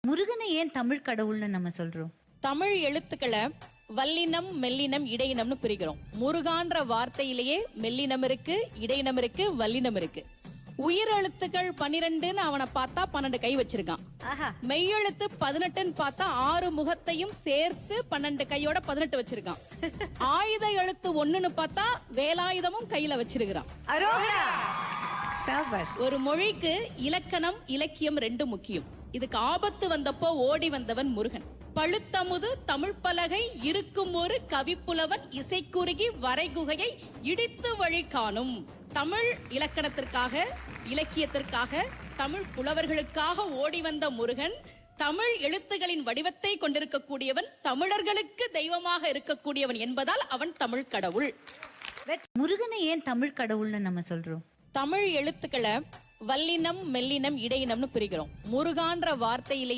முருகனை ஏன் தமிழ் கடவுள்னு நம்ம சொல்றோம்? தமிழ் எழுத்துக்களை வல்லினம், மெல்லினம், இடையினம்னு பிரிக்கிறோம். முருகான்ற வார்த்தையிலேயே மெல்லினம் இருக்கு, இடையினம் இருக்கு, வல்லினம் இருக்கு. உயிர் எழுத்துக்கள் 12ன்னு அவனை பார்த்தா 12 கை வச்சிருக்கான். மெய்யெழுத்து 18ன்னு பார்த்தா 6 முகத்தையும் சேர்த்து 12 கையோட 18 வச்சிருக்கான். ஆயுத எழுத்து 1ன்னு பார்த்தா வேலாயுதமும் கையில வச்சிருக்கான். ஒரு மொழிக்கு இலக்கணம், இலக்கியம் 2 முக்கியம். இதுக்கு ஆபத்து வந்தப்போ ஓடி வந்தவன் முருகன். பழுத்தமுது தமிழ் பலகை இருக்கும் ஒரு கவிப்புலவன் இசைக்குறுகி வரைகுகையை இடித்து வழி காணும். தமிழ் இலக்கணத்திற்காக, இலக்கியத்திற்காக, தமிழ் புலவர்களுக்காக ஓடி வந்த முருகன் தமிழ் எழுத்துகளின் வடிவத்தை கொண்டிருக்கக்கூடியவன், தமிழர்களுக்கு தெய்வமாக இருக்கக்கூடியவன் என்பதால் அவன் தமிழ் கடவுள். முருகனை ஏன் தமிழ் கடவுள்னு நம்ம சொல்றோம்? தமிழ் எழுத்துக்களை வல்லினம், மெல்லினம், இடையினம்னு பிரிக்கிறோம். முருகான்ற வார்த்தையிலேயே